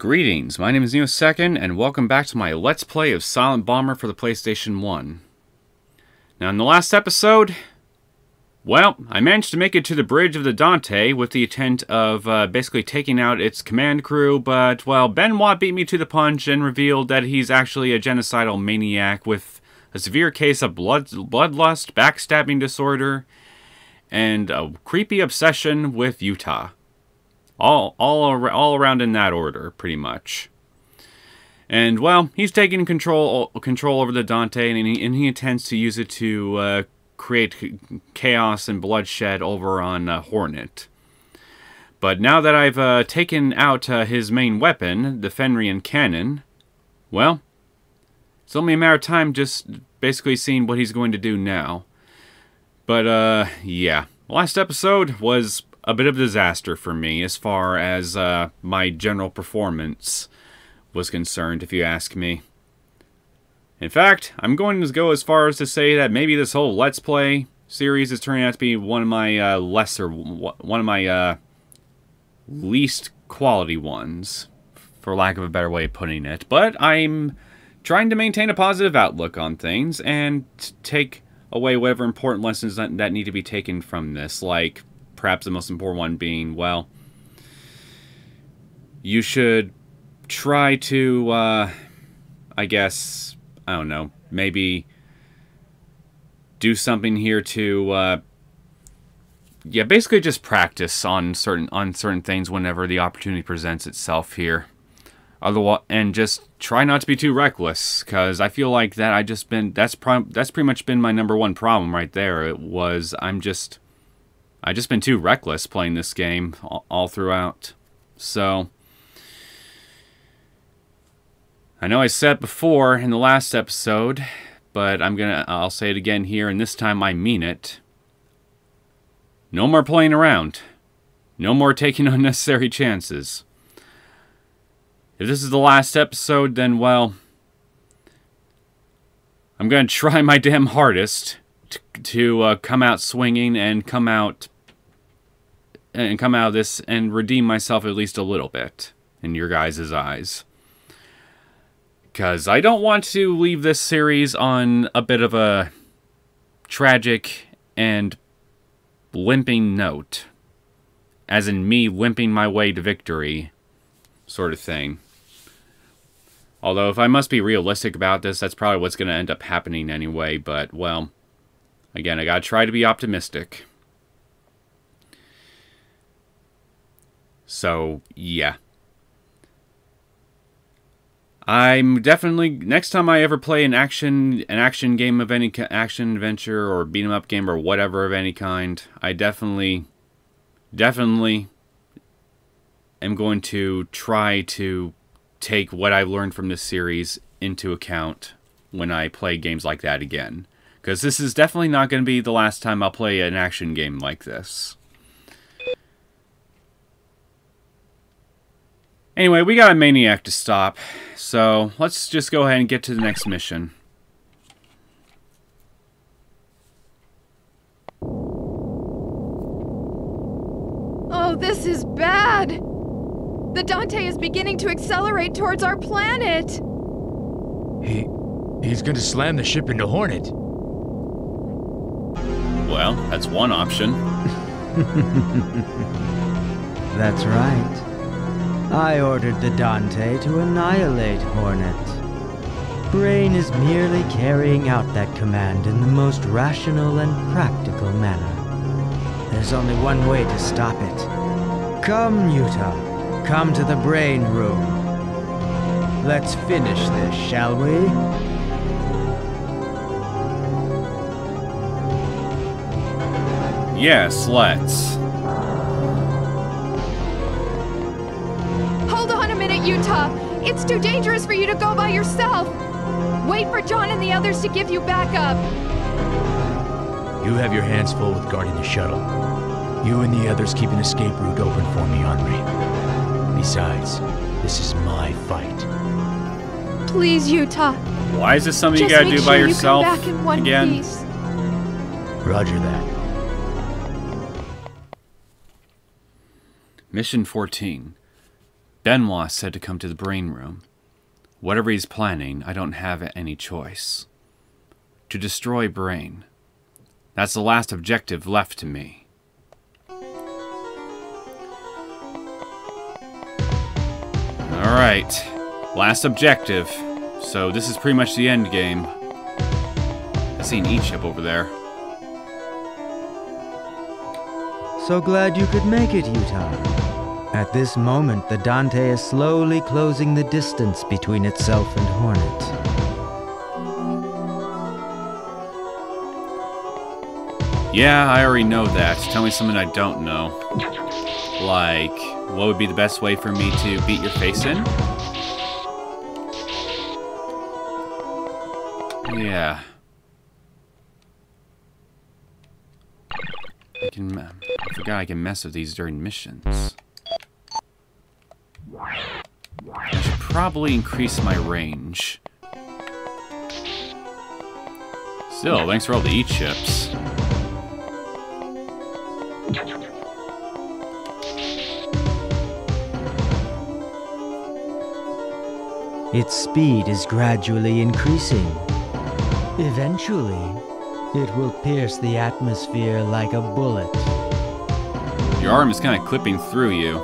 Greetings, my name is Neosekken, and welcome back to my Let's Play of Silent Bomber for the PlayStation 1. Now, in the last episode, well, I managed to make it to the bridge of the DANTE with the intent of basically taking out its command crew, but, well, Benoit beat me to the punch and revealed that he's actually a genocidal maniac with a severe case of bloodlust, backstabbing disorder, and a creepy obsession with Jutah. All around in that order, pretty much. And, well, he's taking control over the DANTE, and he intends to use it to create chaos and bloodshed over on Hornet. But now that I've taken out his main weapon, the Fenrian cannon, well, it's only a matter of time just basically seeing what he's going to do now. But, yeah. Last episode was a bit of a disaster for me as far as my general performance was concerned, if you ask me. In fact, I'm going to go as far as to say that maybe this whole Let's Play series is turning out to be one of my least quality ones, for lack of a better way of putting it. But I'm trying to maintain a positive outlook on things and take away whatever important lessons that need to be taken from this, like perhaps the most important one being, well, you should try to, I guess, I don't know, maybe do something here to, yeah, basically just practice on certain things whenever the opportunity presents itself here. Otherwise, and just try not to be too reckless, because I feel like that that's pretty much been my #1 problem right there. It was, I've just been too reckless playing this game all throughout. So, I know I said it before in the last episode, but I'll say it again here, and this time I mean it. No more playing around. No more taking unnecessary chances. If this is the last episode, then, well, I'm going to try my damn hardest to come out swinging and come out of this and redeem myself at least a little bit in your guys' eyes. Because I don't want to leave this series on a bit of a tragic and limping note. As in me limping my way to victory, sort of thing. Although, if I must be realistic about this, that's probably what's going to end up happening anyway, but, well, again, I gotta try to be optimistic. So, yeah. I'm definitely, next time I ever play an action game of any action adventure or beat 'em up game or whatever of any kind, I definitely am going to try to take what I've learned from this series into account when I play games like that again. Because this is definitely not going to be the last time I'll play an action game like this. Anyway, we got a maniac to stop, so let's just go ahead and get to the next mission. Oh, this is bad! The DANTE is beginning to accelerate towards our planet! He's gonna slam the ship into Hornet. Well, that's one option. That's right. I ordered the DANTE to annihilate Hornet. Brain is merely carrying out that command in the most rational and practical manner. There's only one way to stop it. Come, Jutah. Come to the brain room. Let's finish this, shall we? Yes, let's. Hold on a minute, Jutah! It's too dangerous for you to go by yourself! Wait for John and the others to give you backup! You have your hands full with guarding the shuttle. You and the others keep an escape route open for me, Henri. Besides, this is my fight. Please, Jutah. Why is this something you gotta do by yourself just make sure you come back in one again? piece. Roger that. Mission 14. Benoit said to come to the brain room. Whatever he's planning, I don't have any choice. To destroy Brain. That's the last objective left to me. Alright. Last objective. So this is pretty much the end game. I see an E-chip over there. So glad you could make it, Jutah. At this moment, the Dante is slowly closing the distance between itself and Hornet. Yeah, I already know that. Tell me something I don't know. Like, what would be the best way for me to beat your face in? Yeah. I forgot I can mess with these during missions. I should probably increase my range. Still, thanks for all the E-chips. Its speed is gradually increasing. Eventually, it will pierce the atmosphere like a bullet. Your arm is kind of clipping through you.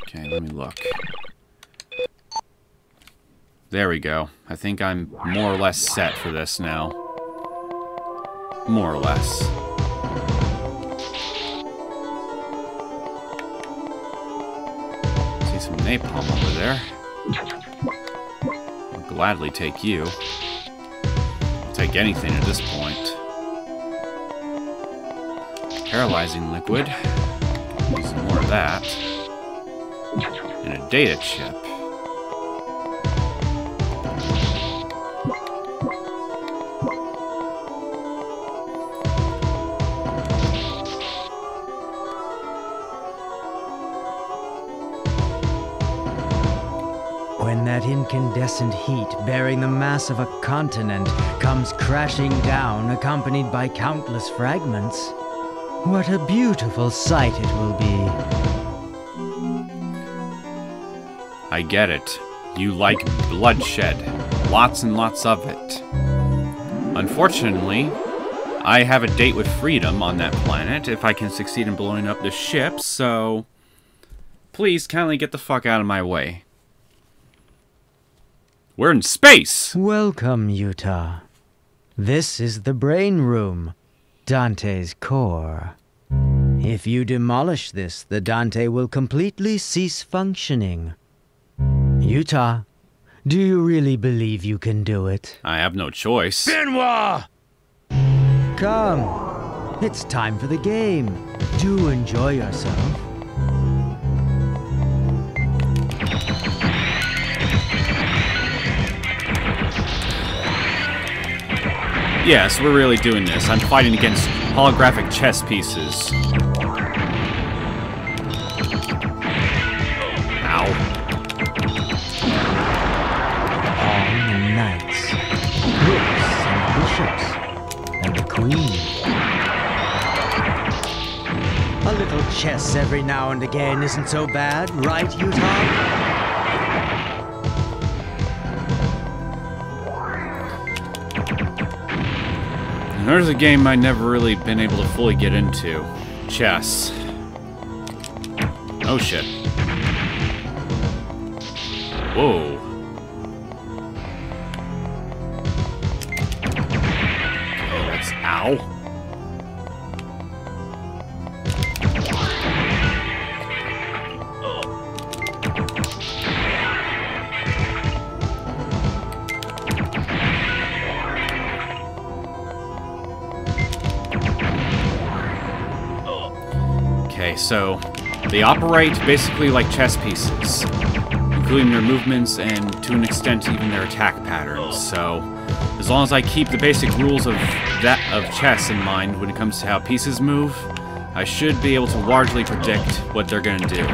Okay, let me look. There we go. I think I'm more or less set for this now. More or less. See some napalm over there. I'll gladly take you. I'll take anything at this point. Paralyzing liquid. Need some more of that. And a data chip. When that incandescent heat bearing the mass of a continent comes crashing down, accompanied by countless fragments, what a beautiful sight it will be. I get it. You like bloodshed. Lots and lots of it. Unfortunately, I have a date with freedom on that planet if I can succeed in blowing up the ship, so please kindly get the fuck out of my way. We're in space! Welcome, Jutah. This is the brain room, Dante's core. If you demolish this, the Dante will completely cease functioning. Jutah, do you really believe you can do it? I have no choice. Benoit! Come, it's time for the game. Do enjoy yourself. Yes, we're really doing this. I'm fighting against holographic chess pieces. Ow. All the knights, rooks and bishops, and the queen. A little chess every now and again isn't so bad, right, Jutah? And there's a game I've never really been able to fully get into. Chess. Oh shit. Whoa. Okay, that's... Ow. Okay, so they operate basically like chess pieces, including their movements and, to an extent, even their attack patterns. So, as long as I keep the basic rules of chess in mind when it comes to how pieces move, I should be able to largely predict what they're going to do,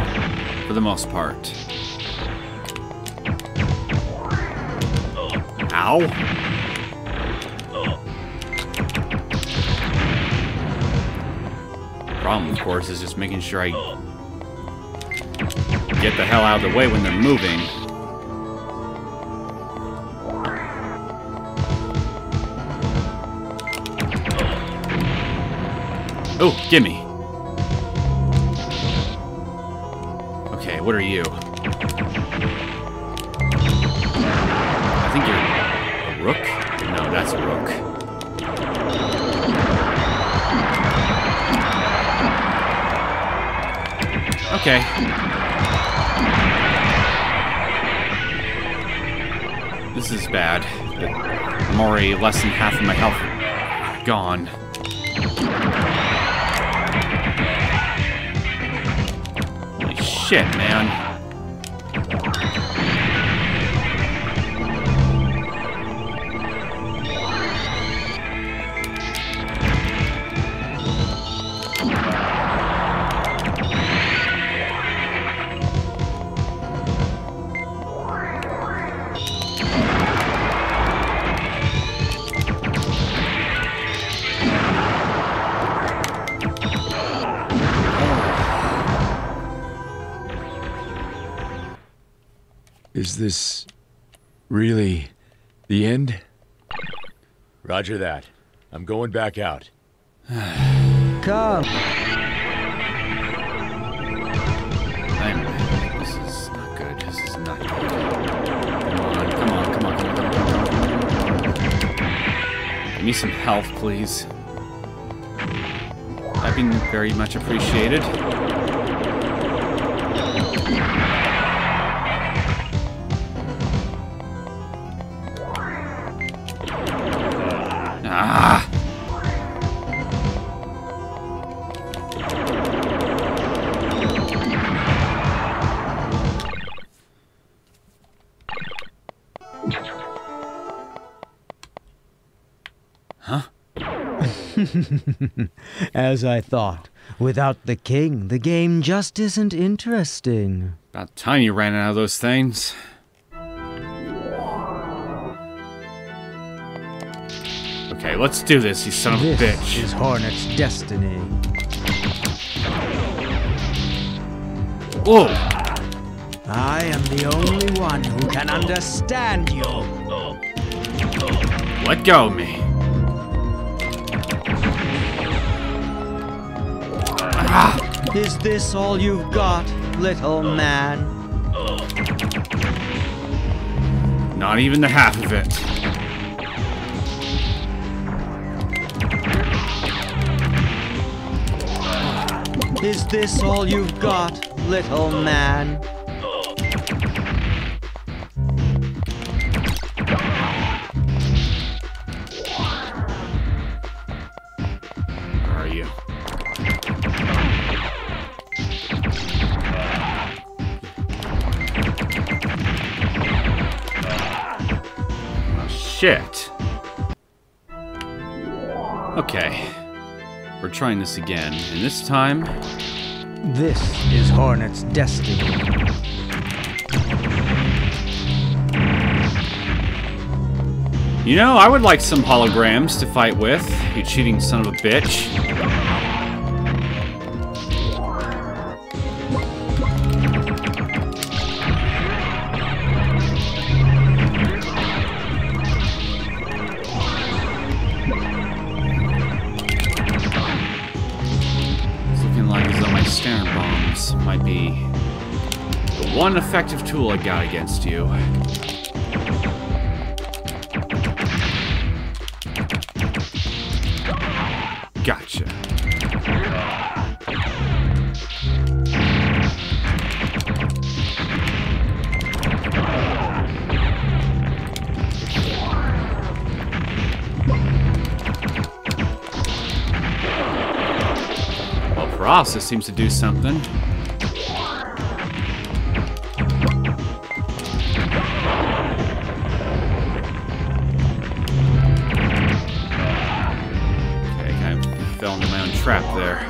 for the most part. Ow! Problem, of course, is just making sure I get the hell out of the way when they're moving. Oh, gimme. Okay, what are you? I think you're a rook? No, that's a rook. Okay. This is bad. I'm already less than half of my health gone. Holy shit, man. Is this really the end? Roger that. I'm going back out. Come. This is not good. This is not good. Come on, come on, come on, come on, come on. Give me some health, please. That'd be very much appreciated. Ah! Huh? As I thought. Without the king, the game just isn't interesting. About time you ran out of those things. Okay, let's do this, you son of a bitch. This is Hornet's destiny. Whoa! I am the only one who can understand you. Let go of me. Ah! Is this all you've got, little man? Not even the half of it. Is this all you've got, little man? Where are you? Oh, shit. Okay. We're trying this again, and this time... This is Hornet's destiny. You know, I would like some holograms to fight with, you cheating son of a bitch. Stern bombs might be the one effective tool I got against you. Gotcha. Paralysis seems to do something. Okay, kind of fell into my own trap there.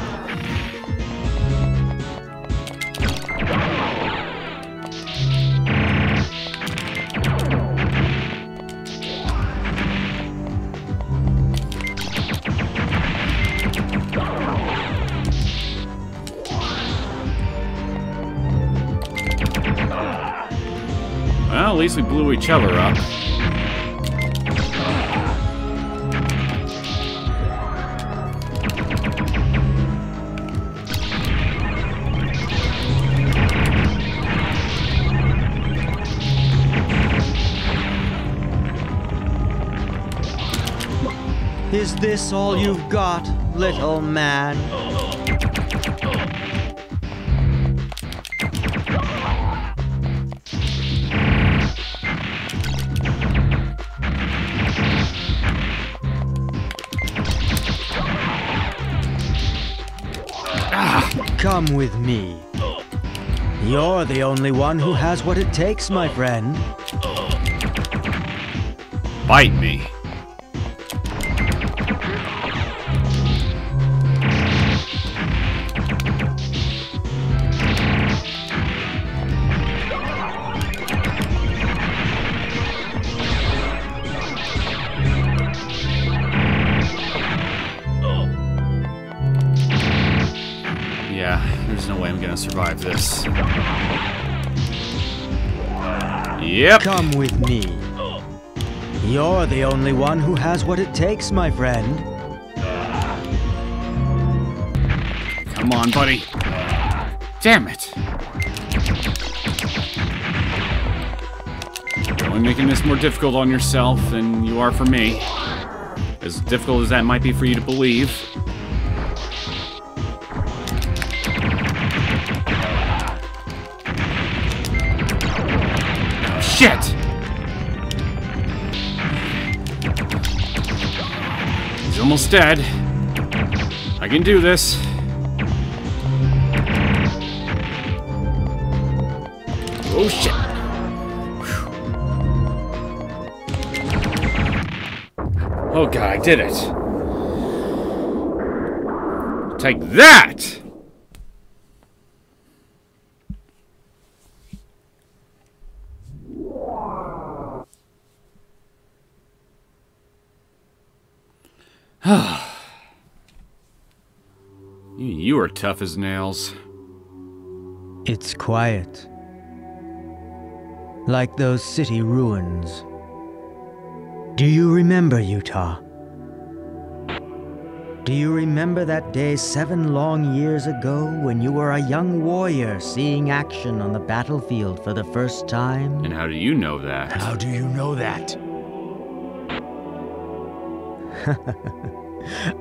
at least we blew each other up. Is this all you've got, little man? Come with me. You're the only one who has what it takes, my friend. Bite me. Yeah, there's no way I'm gonna survive this. Yep. Come with me. You're the only one who has what it takes, my friend. Come on, buddy. Damn it. You're only making this more difficult on yourself than you are for me. As difficult as that might be for you to believe. Shit! He's almost dead. I can do this. Oh shit! Whew. Oh god, I did it! Take that! You are tough as nails. It's quiet. Like those city ruins. Do you remember, Jutah? Do you remember that day 7 long years ago when you were a young warrior seeing action on the battlefield for the first time? And how do you know that? How do you know that?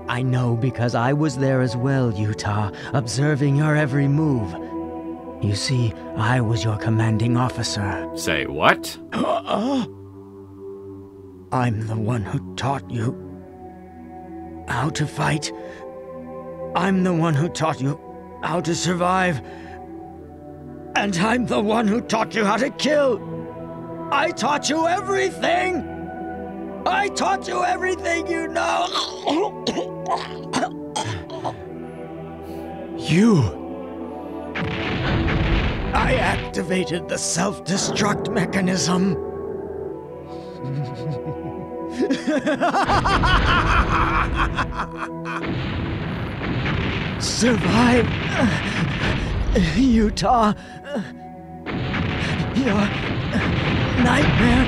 I know because I was there as well, Jutah, observing your every move. You see, I was your commanding officer. Say what? I'm the one who taught you how to fight. I'm the one who taught you how to survive. And I'm the one who taught you how to kill. I taught you everything! I taught you everything you know! You! I activated the self-destruct mechanism. Survive, Jutah. Your nightmare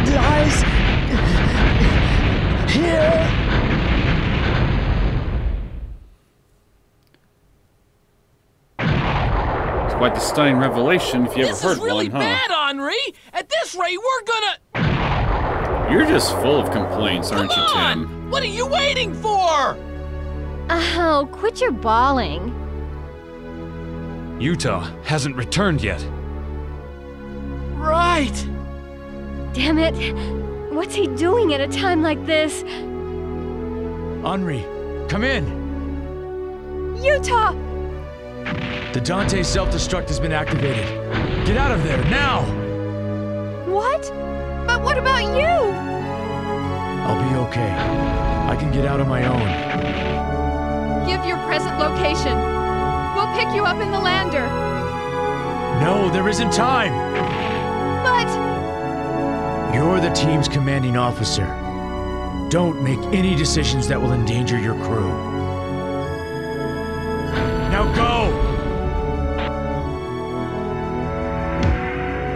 dies here. It's quite the stunning revelation if you ever heard really one, huh? Bad, Henri! At this rate, we're gonna... You're just full of complaints, aren't you, Come on! Tim? What are you waiting for? Oh, quit your bawling. Jutah hasn't returned yet. Right! Damn it. What's he doing at a time like this? Henri, come in! Jutah! The DANTE self-destruct has been activated. Get out of there, now! What? But what about you? I'll be okay. I can get out on my own. Give your present location. We'll pick you up in the lander. No, there isn't time! But... You're the team's commanding officer. Don't make any decisions that will endanger your crew. Now go!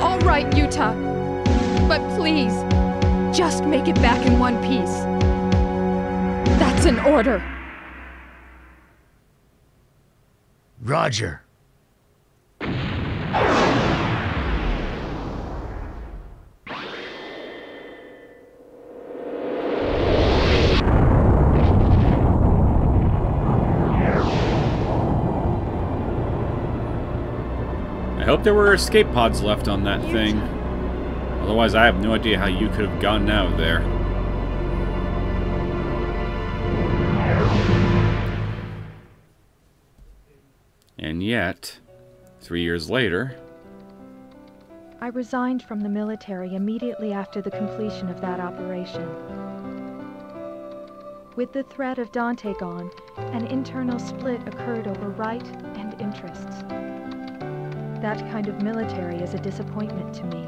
All right. fight Jutah. But please, just make it back in one piece. That's an order. Roger. I hope there were escape pods left on that thing. Otherwise, I have no idea how you could have gotten out of there. And yet, 3 years later... I resigned from the military immediately after the completion of that operation. With the threat of Dante gone, an internal split occurred over right and interests. That kind of military is a disappointment to me.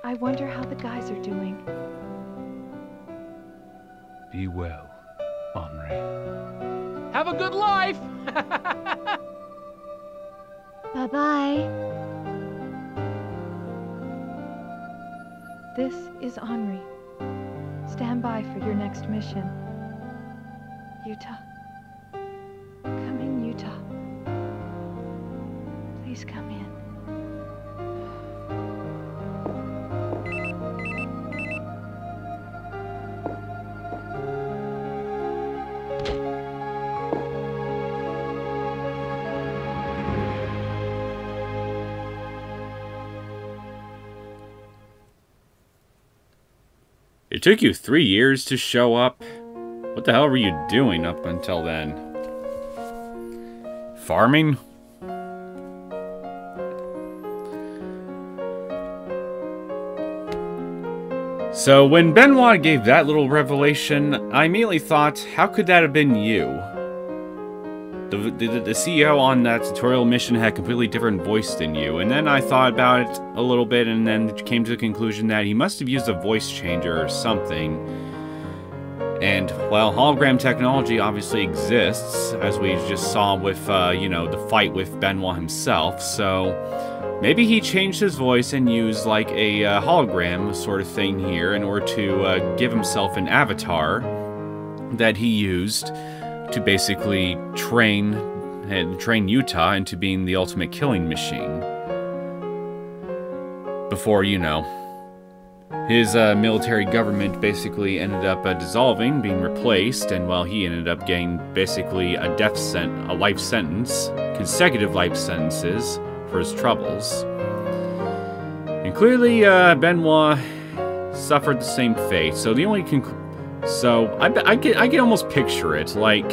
I wonder how the guys are doing. Be well, Henri. Have a good life! Bye-bye. This is Henri. Stand by for your next mission. Jutah. Come in, Jutah. Please come in. It took you 3 years to show up? What the hell were you doing up until then? Farming? So when Benoit gave that little revelation, I immediately thought, how could that have been you? The CEO on that tutorial mission had a completely different voice than you, and then I thought about it a little bit and then came to the conclusion that he must have used a voice changer or something. And, well, hologram technology obviously exists, as we just saw with, you know, the fight with Benoit himself, so maybe he changed his voice and used, like, a hologram sort of thing here in order to give himself an avatar that he used to basically train Jutah into being the ultimate killing machine. Before, you know, his military government basically ended up dissolving, being replaced, and well, he ended up getting basically a life sentence, consecutive life sentences for his troubles. And clearly, Benoit suffered the same fate. So the only So I can almost picture it. Like,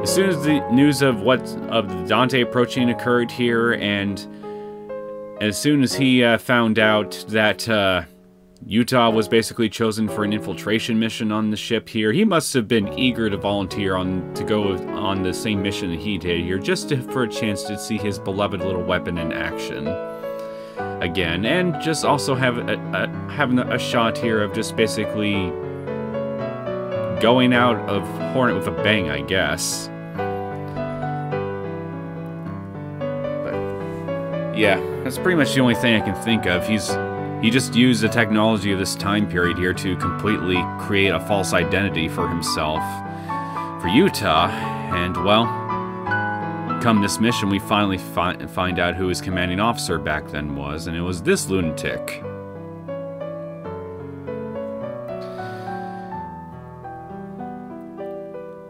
as soon as the news of the Dante approaching occurred here, and as soon as he found out that Jutah was basically chosen for an infiltration mission on the ship here, he must have been eager to volunteer to go on the same mission that he did here, just for a chance to see his beloved little weapon in action again, and just also having a shot here of just basically going out of Hornet with a bang, I guess. But yeah, that's pretty much the only thing I can think of. He just used the technology of this time period here to completely create a false identity for himself, for Jutah, and well, come this mission, we finally find out who his commanding officer back then was, and it was this lunatic.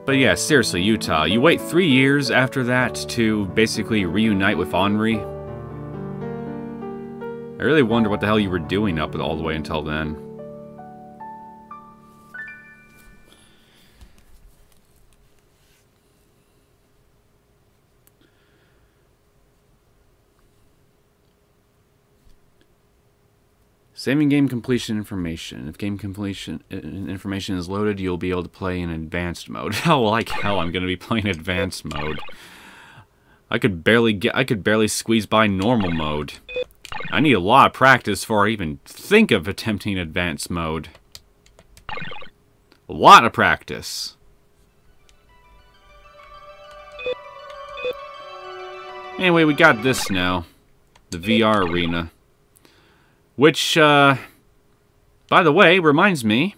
But yeah, seriously, Jutah, you wait 3 years after that to basically reunite with Henri? I really wonder what the hell you were doing up all the way until then. Saving game completion information. If game completion information is loaded, you'll be able to play in advanced mode. How like hell I'm going to be playing advanced mode. I could barely squeeze by normal mode. I need a lot of practice before I even think of attempting advanced mode. A lot of practice. Anyway, we got this now. The VR arena. Which, by the way, reminds me,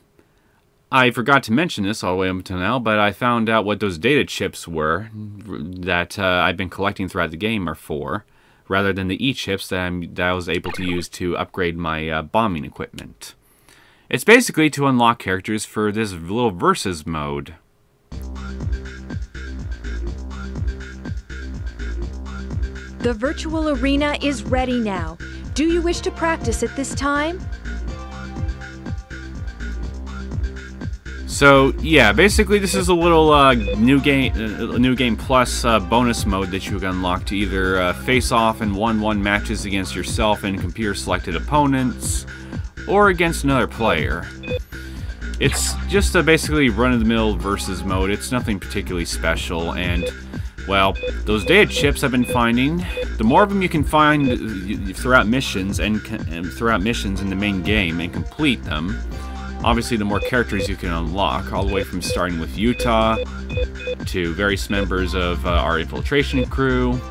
I forgot to mention this all the way up until now, but I found out what those data chips were that I've been collecting throughout the game are for, rather than the E-chips that I was able to use to upgrade my bombing equipment. It's basically to unlock characters for this little versus mode. The virtual arena is ready now. Do you wish to practice at this time? So yeah, basically this is a little new game plus bonus mode that you can unlock to either face off in 1-1 matches against yourself and computer selected opponents, or against another player. It's just a basically run-of-the-mill versus mode. It's nothing particularly special, and well, those data chips I've been finding, the more of them you can find throughout missions and throughout missions in the main game and complete them, obviously the more characters you can unlock, all the way from starting with Jutah to various members of our infiltration crew,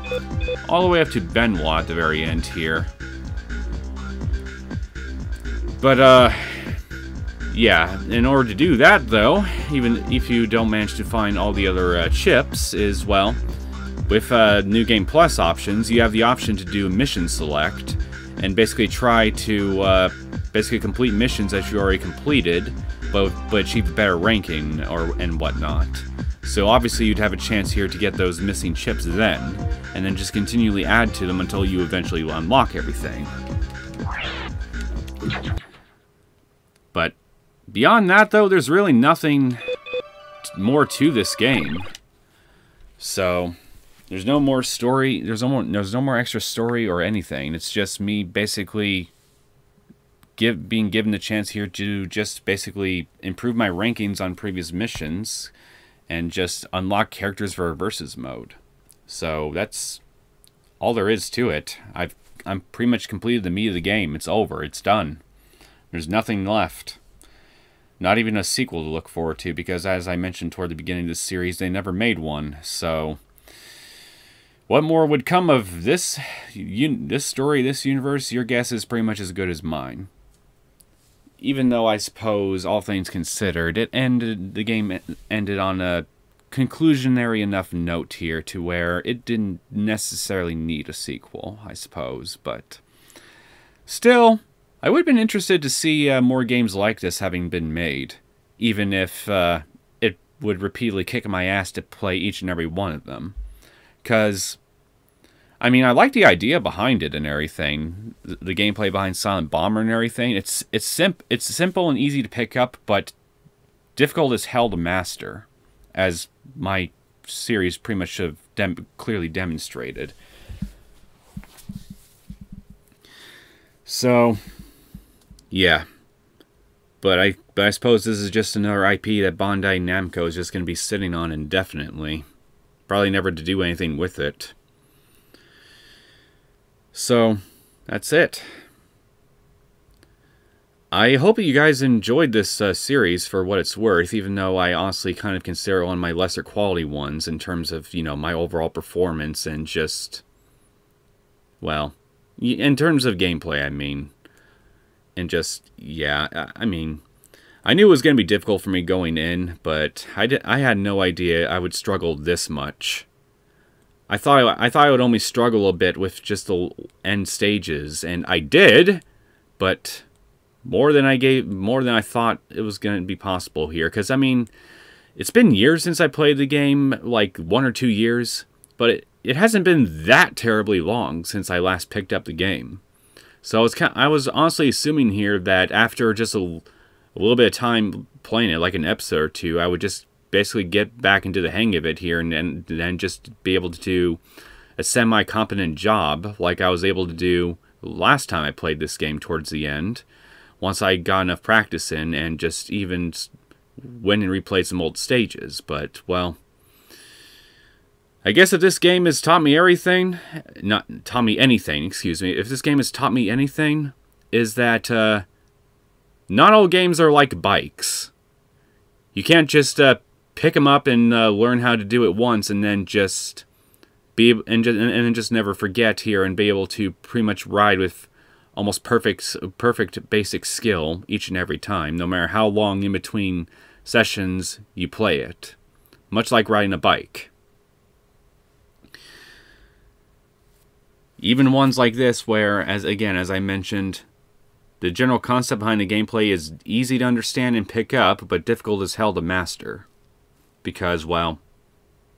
all the way up to Benoit at the very end here. But yeah, in order to do that, though, even if you don't manage to find all the other chips, is, well, with New Game Plus options, you have the option to do mission select, and basically try to basically complete missions that you already completed, but achieve a better ranking and whatnot. So obviously you'd have a chance here to get those missing chips then, and then just continually add to them until you eventually unlock everything. But beyond that, though, there's really nothing more to this game. So there's no more story. There's no more extra story or anything. It's just me basically being given the chance here to just basically improve my rankings on previous missions and just unlock characters for a versus mode. So that's all there is to it. I'm pretty much completed the meat of the game. It's over. It's done. There's nothing left. Not even a sequel to look forward to, because as I mentioned toward the beginning of this series, they never made one. So what more would come of this story, this universe? Your guess is pretty much as good as mine. Even though I suppose, all things considered, the game ended on a conclusionary enough note here to where it didn't necessarily need a sequel, I suppose. But still, I would have been interested to see more games like this having been made, even if it would repeatedly kick my ass to play each and every one of them. Because, I mean, I like the idea behind it and everything, the gameplay behind Silent Bomber and everything. It's simple and easy to pick up, but difficult as hell to master, as my series pretty much have clearly demonstrated. So yeah, but I suppose this is just another IP that Bandai Namco is just going to be sitting on indefinitely. Probably never to do anything with it. So, that's it. I hope that you guys enjoyed this series for what it's worth, even though I honestly kind of consider it one of my lesser quality ones in terms of, you know, my overall performance and just, well, in terms of gameplay, I mean. And just, yeah, I mean, I knew it was going to be difficult for me going in, but I had no idea I would struggle this much. I thought I would only struggle a bit with just the end stages, and I did, but more than I thought it was going to be possible here. Because, I mean, it's been years since I played the game, like 1 or 2 years, but it hasn't been that terribly long since I last picked up the game. So I was honestly assuming here that after just a little bit of time playing it, like an episode or two, I would just basically get back into the hang of it here and then just be able to do a semi-competent job like I was able to do last time I played this game towards the end, once I got enough practice in and just even went and replayed some old stages. But, well, I guess if this game has taught me everything, not taught me anything, excuse me, if this game has taught me anything, is that not all games are like bikes. You can't just pick them up and learn how to do it once and then just and just never forget here and be able to pretty much ride with almost perfect basic skill each and every time, no matter how long in between sessions you play it. Much like riding a bike. Even ones like this where, as I mentioned, the general concept behind the gameplay is easy to understand and pick up, but difficult as hell to master. Because, well,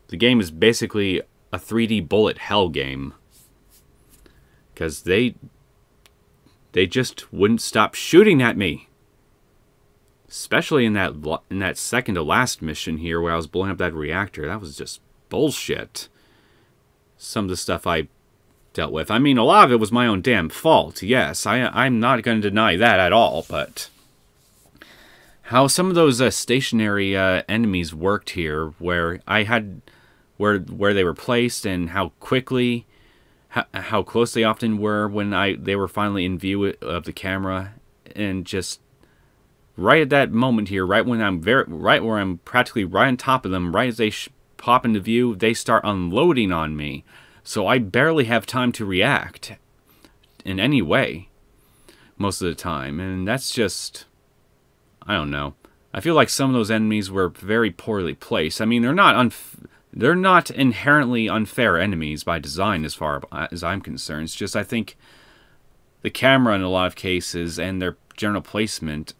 the game is basically a 3D bullet hell game. Because they just wouldn't stop shooting at me. Especially in that second to last mission here where I was blowing up that reactor. That was just bullshit. Some of the stuff I dealt with. I mean, a lot of it was my own damn fault. Yes, I'm not going to deny that at all, but how some of those stationary enemies worked here, where they were placed, and how quickly, how close they often were when they were finally in view of the camera, and just right at that moment here, right where I'm practically right on top of them, right as they pop into view, they start unloading on me. So I barely have time to react in any way most of the time. And that's just, I don't know. I feel like some of those enemies were very poorly placed. I mean, they're not inherently unfair enemies by design as far as I'm concerned. It's just I think the camera in a lot of cases and their general placement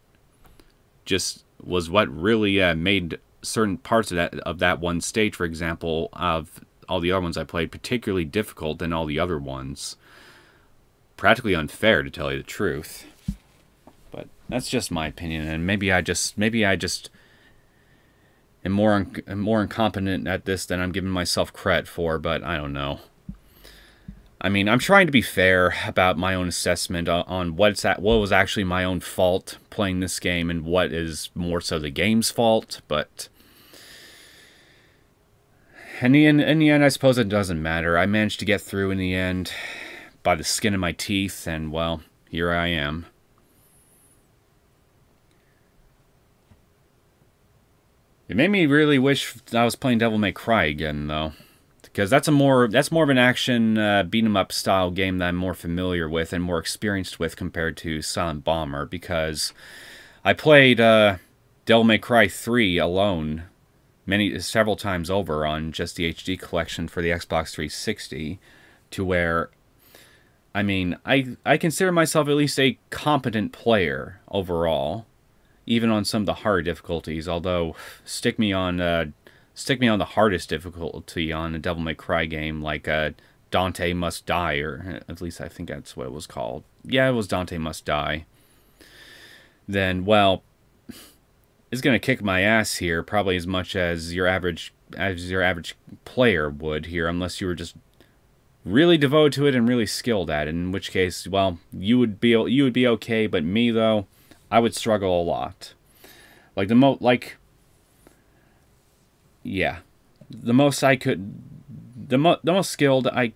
just was what really made certain parts of that one stage, for example, of all the other ones I played, particularly difficult than all the other ones. Practically unfair, to tell you the truth. But that's just my opinion, and maybe I just am more incompetent at this than I'm giving myself credit for. But I don't know. I mean, I'm trying to be fair about my own assessment on what was actually my own fault playing this game and what is more so the game's fault, but in the end, I suppose it doesn't matter. I managed to get through in the end by the skin of my teeth, and, well, here I am. It made me really wish I was playing Devil May Cry again, though. Because that's more of an action beat-em-up style game that I'm more familiar with and more experienced with compared to Silent Bomber. Because I played Devil May Cry 3 alone several times over on just the HD collection for the Xbox 360, to where, I mean, I consider myself at least a competent player overall, even on some of the hard difficulties. Although stick me on the hardest difficulty on a Devil May Cry game, like Dante Must Die, or at least I think that's what it was called. Yeah, it was Dante Must Die. Then, well, it's gonna kick my ass here, probably as much as your average player would here, unless you were just really devoted to it and really skilled at it. In which case, well, you would be okay. But me though, I would struggle a lot. Like the most skilled I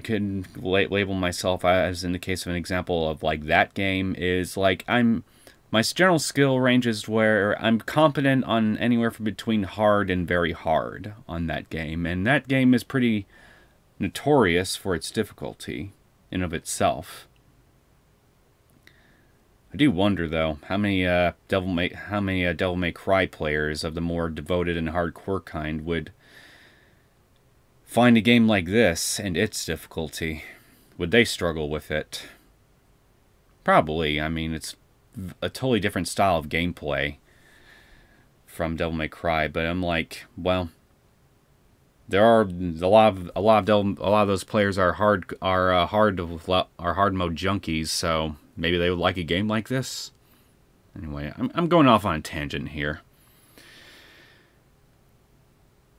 could label myself as, in the case of an example of like that game, is like my general skill range is where I'm competent on anywhere from between hard and very hard on that game. And that game is pretty notorious for its difficulty in of itself. I do wonder, though, how many Devil May Cry players of the more devoted and hardcore kind would find a game like this and its difficulty. Would they struggle with it? Probably. I mean, it's a totally different style of gameplay from Devil May Cry, but I'm like, well, there are a lot of those players are hard mode junkies, so maybe they would like a game like this. Anyway, I'm going off on a tangent here.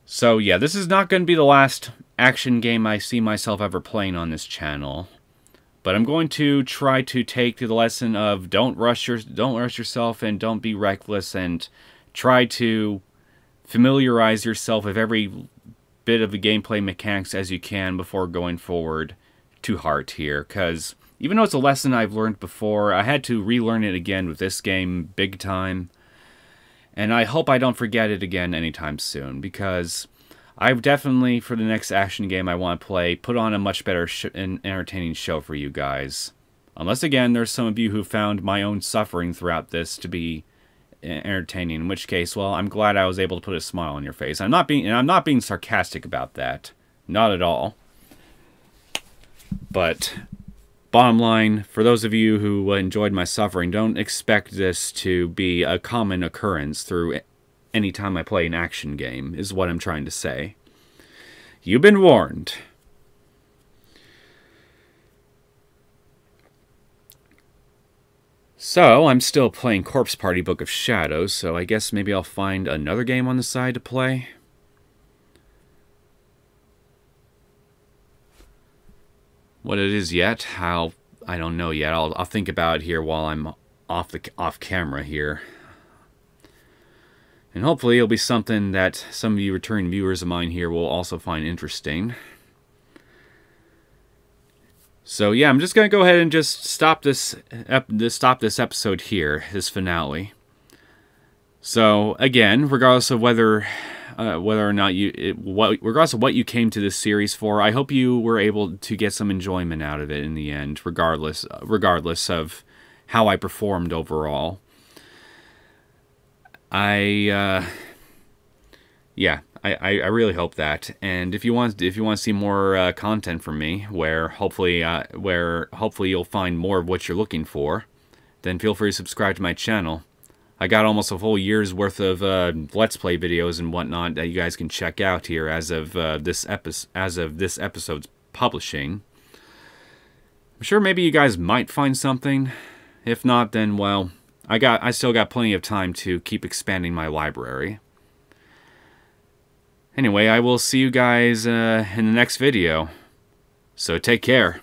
So yeah, this is not going to be the last action game I see myself ever playing on this channel. But I'm going to try to take the lesson of don't rush yourself and don't be reckless, and try to familiarize yourself with every bit of the gameplay mechanics as you can before going forward to heart here. Because even though it's a lesson I've learned before, I had to relearn it again with this game big time. And I hope I don't forget it again anytime soon, because I've definitely, for the next action game I want to play, put on a much better and entertaining show for you guys. Unless, again, there's some of you who found my own suffering throughout this to be entertaining, in which case, well, I'm glad I was able to put a smile on your face. I'm not being sarcastic about that. Not at all. But bottom line, for those of you who enjoyed my suffering, don't expect this to be a common occurrence through any time I play an action game, is what I'm trying to say. You've been warned. So, I'm still playing Corpse Party Book of Shadows, so I guess maybe I'll find another game on the side to play. What it is yet, I don't know yet. I'll think about it here while I'm off camera here. And hopefully it'll be something that some of you returning viewers of mine here will also find interesting. So yeah, I'm just going to go ahead and just stop this episode here, this finale. So again, regardless of whether or not regardless of what you came to this series for, I hope you were able to get some enjoyment out of it in the end, regardless of how I performed overall. I really hope that. And if you want to see more content from me, where hopefully you'll find more of what you're looking for, then feel free to subscribe to my channel. I got almost a whole year's worth of Let's Play videos and whatnot that you guys can check out here as of this episode's publishing. I'm sure maybe you guys might find something. If not, then well, I still got plenty of time to keep expanding my library. Anyway, I will see you guys in the next video. So take care.